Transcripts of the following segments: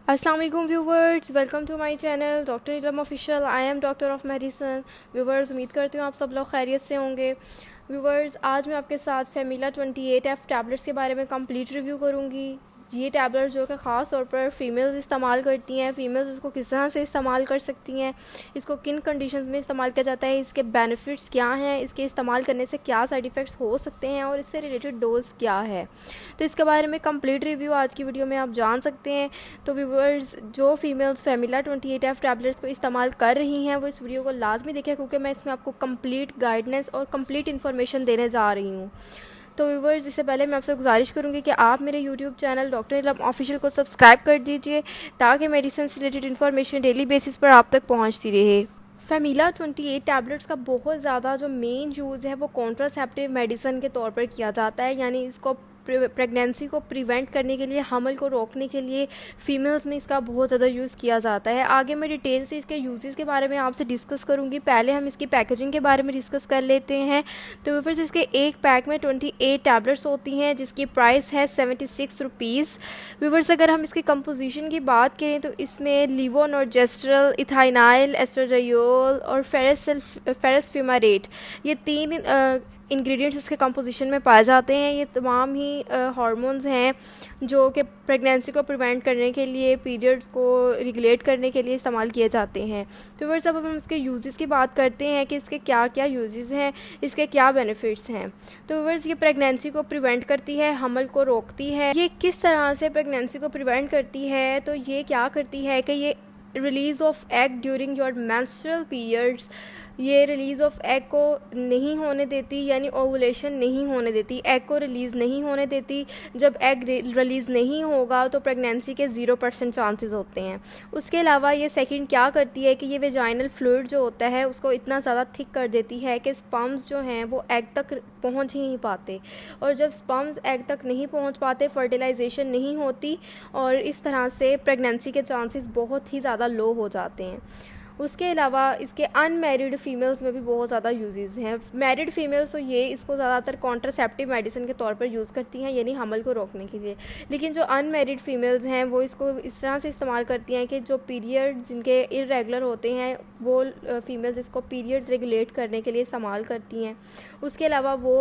अस्सलाम वालेकुम viewers, welcome to my channel doctor Ilam official. I am doctor of medicine. Viewers, उम्मीद करती हूँ आप सब लोग खैरियत से होंगे। व्यूवर्स, आज मैं आपके साथ फैमिला 28F टैबलेट्स के बारे में कंप्लीट रिव्यू करूँगी। ये टैबलेट जो कि ख़ास तौर पर फ़ीमेल्स इस्तेमाल करती हैं, फ़ीमेल्स इसको किस तरह से इस्तेमाल कर सकती हैं, इसको किन कंडीशंस में इस्तेमाल किया जाता है, इसके बेनिफिट्स क्या हैं, इसके इस्तेमाल करने से क्या साइड इफ़ेक्ट्स हो सकते हैं और इससे रिलेटेड डोज क्या है, तो इसके बारे में कंप्लीट रिव्यू आज की वीडियो में आप जान सकते हैं। तो व्यूवर्स, जो फीमेल्स फैमिला 28F टैबलेट्स को इस्तेमाल कर रही हैं वो इस वीडियो को लाजमी देखें, क्योंकि मैं इसमें आपको कंप्लीट गाइडेंस और कंप्लीट इन्फॉर्मेशन देने जा रही हूँ। तो व्यूवर्स, इससे पहले मैं आपसे गुजारिश करूँगी कि आप मेरे YouTube channel doctor Ilam official को सब्सक्राइब कर दीजिए, ताकि मेडिसिन से रिलेटेड इन्फॉर्मेशन डेली बेसिस पर आप तक पहुँचती रहे। फैमिला 28 टैबलेट्स का बहुत ज़्यादा जो मेन यूज़ है वो कॉन्ट्रासेप्टिव मेडिसिन के तौर पर किया जाता है, यानी इसको प्रेगनेंसी को प्रिवेंट करने के लिए, हमल को रोकने के लिए फ़ीमेल्स में इसका बहुत ज़्यादा यूज़ किया जाता है। आगे मैं डिटेल से इसके यूजेस के बारे में आपसे डिस्कस करूँगी। पहले हम इसकी पैकेजिंग के बारे में डिस्कस कर लेते हैं। तो फिर इसके एक पैक में 28 टैबलेट्स होती हैं, जिसकी प्राइस है 76 रुपीज़। व्यूवर्स, अगर हम इसकी कंपोजिशन की बात करें तो इसमें लीवोनॉर्जेस्ट्रल, इथाइनाइल, एस्ट्राडियोल और फेरस फ्यूमारेट, ये तीन इंग्रेडिएंट्स इसके कंपोजिशन में पाए जाते हैं। ये तमाम ही हार्मोन्स हैं जो कि प्रेगनेंसी को प्रिवेंट करने के लिए, पीरियड्स को रेगुलेट करने के लिए इस्तेमाल किए जाते हैं। तो फिर सब हम इसके यूजेस की बात करते हैं कि इसके क्या क्या यूजेस हैं, इसके क्या बेनिफिट्स हैं। तो फिर ये प्रेगनेंसी को प्रिवेंट करती है, हमल को रोकती है। ये किस तरह से प्रेगनेंसी को प्रिवेंट करती है? तो ये क्या करती है कि ये release of egg during your menstrual periods, ये रिलीज़ ऑफ एग को नहीं होने देती, यानी ओवुलेशन नहीं होने देती, एग को रिलीज़ नहीं होने देती। जब एग रिलीज़ नहीं होगा तो प्रेगनेंसी के 0% चांसेस होते हैं। उसके अलावा ये सेकंड क्या करती है कि ये वेजाइनल फ्लूइड जो होता है उसको इतना ज़्यादा थिक कर देती है कि स्पर्म्स जो हैं वो एग तक पहुंच ही नहीं पाते, और जब स्पर्म्स एग तक नहीं पहुंच पाते, फर्टिलाइजेशन नहीं होती, और इस तरह से प्रेगनेंसी के चांसेस बहुत ही ज़्यादा लो हो जाते हैं। उसके अलावा इसके अनमैरिड फ़ीमेल्स में भी बहुत ज़्यादा यूजेस हैं। मैरिड फ़ीमेल्स तो ये इसको ज़्यादातर कॉन्ट्रासेप्टिव मेडिसिन के तौर पर यूज़ करती हैं, यानी हमल को रोकने के लिए। लेकिन जो अनमैरिड फ़ीमेल्स हैं वो इसको इस तरह से इस्तेमाल करती हैं कि जो पीरियड जिनके इर्रेगुलर होते हैं वो फ़ीमेल्स इसको पीरियड्स रेगुलेट करने के लिए इस्तेमाल करती हैं। उसके अलावा वो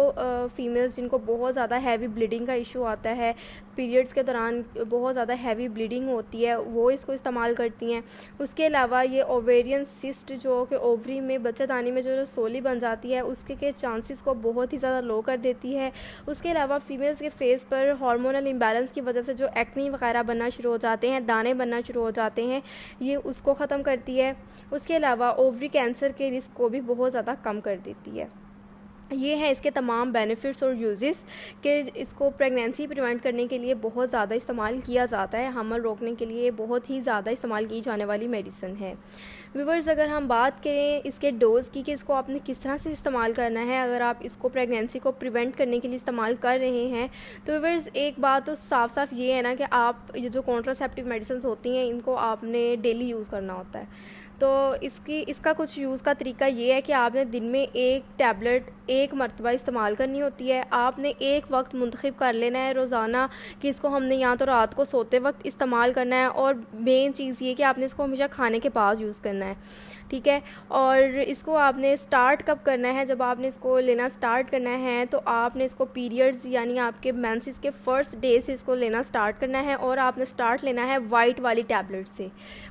फ़ीमेल्स जिनको बहुत ज़्यादा हैवी ब्लीडिंग का इशू आता है, पीरियड्स के दौरान बहुत ज़्यादा हैवी ब्लीडिंग होती है, वो इसको इस्तेमाल करती हैं। उसके अलावा ये ओवेरियन सिस्ट जो कि ओवरी में, बच्चेदानी में जो सोली बन जाती है, उसके के चांसेस को बहुत ही ज़्यादा लो कर देती है। उसके अलावा फ़ीमेल्स के फेस पर हार्मोनल इम्बैलेंस की वजह से जो एक्नी वगैरह बनना शुरू हो जाते हैं, दाने बनना शुरू हो जाते हैं, ये उसको ख़त्म करती है। उसके अलावा ओवरी कैंसर के रिस्क को भी बहुत ज़्यादा कम कर देती है। ये है इसके तमाम बेनिफिट्स और यूजेस कि इसको प्रेगनेंसी प्रिवेंट करने के लिए बहुत ज़्यादा इस्तेमाल किया जाता है, हमल रोकने के लिए बहुत ही ज़्यादा इस्तेमाल की जाने वाली मेडिसिन है। व्यूवर्स, अगर हम बात करें इसके डोज़ की कि इसको आपने किस तरह से इस्तेमाल करना है, अगर आप इसको प्रेगनेंसी को प्रिवेंट करने के लिए इस्तेमाल कर रहे हैं, तो व्यूवर्स एक बात तो साफ साफ ये है ना कि आप ये जो कॉन्ट्रासेप्टिव मेडिसिन होती हैं इनको आपने डेली यूज़ करना होता है। तो इसका कुछ यूज़ का तरीका ये है कि आपने दिन में एक टैबलेट एक मरतबा इस्तेमाल करनी होती है। आपने एक वक्त मुंतखब कर लेना है रोज़ाना कि इसको हमने या तो रात को सोते वक्त इस्तेमाल करना है, और मेन चीज़ ये कि आपने इसको हमेशा खाने के बाद यूज़ करना है, ठीक है। और इसको आपने स्टार्ट कब करना है? जब आपने इसको लेना स्टार्ट करना है तो आपने इसको पीरियड्स यानी आपके मेंसेस के फ़र्स्ट डे से इसको लेना स्टार्ट करना है, और आपने स्टार्ट लेना है वाइट वाली टैबलेट से।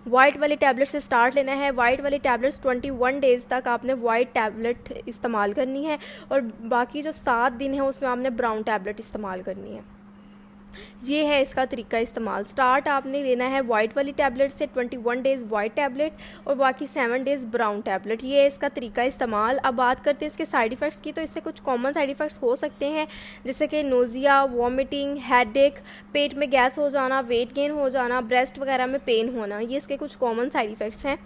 वाइट वाली टैबलेट से स्टार्ट लेना है। वाइट वाली टैबलेट्स 21 डेज़ तक आपने वाइट टैबलेट इस्तेमाल करनी है, और बाकी जो 7 दिन है उसमें आपने ब्राउन टैबलेट इस्तेमाल करनी है। ये है इसका तरीका इस्तेमाल। स्टार्ट आपने लेना है वाइट वाली टैबलेट से, 21 डेज़ वाइट टैबलेट और बाकी 7 डेज़ ब्राउन टैबलेट। ये है इसका तरीका इस्तेमाल। अब बात करते हैं इसके साइड इफ़ेक्ट्स की। तो इससे कुछ कॉमन साइड इफ़ेक्ट्स हो सकते हैं, जैसे कि नोज़िया, वॉमिटिंग, हेडेक, पेट में गैस हो जाना, वेट गेन हो जाना, ब्रेस्ट वगैरह में पेन होना। ये इसके कुछ कॉमन साइड इफ़ेक्ट्स हैं।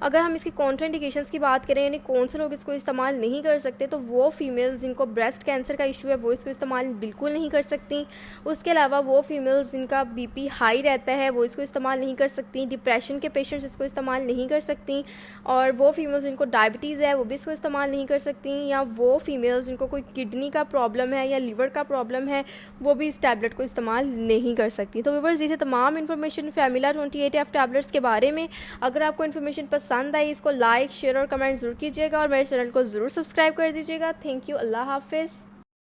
अगर हम इसकी कॉन्ट्राइंडिकेशंस की बात करें, यानी कौन से लोग इसको इस्तेमाल नहीं कर सकते, तो वो फीमेल्स जिनको ब्रेस्ट कैंसर का इशू है वो इसको इस्तेमाल बिल्कुल नहीं कर सकती। उसके अलावा वो फीमेल्स जिनका बीपी हाई रहता है वो इसको इस्तेमाल नहीं कर सकती। डिप्रेशन के पेशेंट्स इसको इस्तेमाल नहीं कर सकती। और वो फीमेल्स जिनको डायबिटीज़ है वो भी इसको इस्तेमाल नहीं कर सकती। या वो फीमेल्स जिनको कोई किडनी का प्रॉब्लम है या लीवर का प्रॉब्लम है वो भी इस टैबलेट को इस्तेमाल नहीं कर सकती। तो व्यूअर्स, ये तमाम इन्फॉर्मेशन फैमिला 28F टैबलेट्स के बारे में। अगर आपको इन्फॉर्मेशन पसंद आई, इसको लाइक, शेयर और कमेंट ज़रूर कीजिएगा और मेरे चैनल को ज़रूर सब्सक्राइब कर दीजिएगा। Thank you. अल्लाह हाफिज़।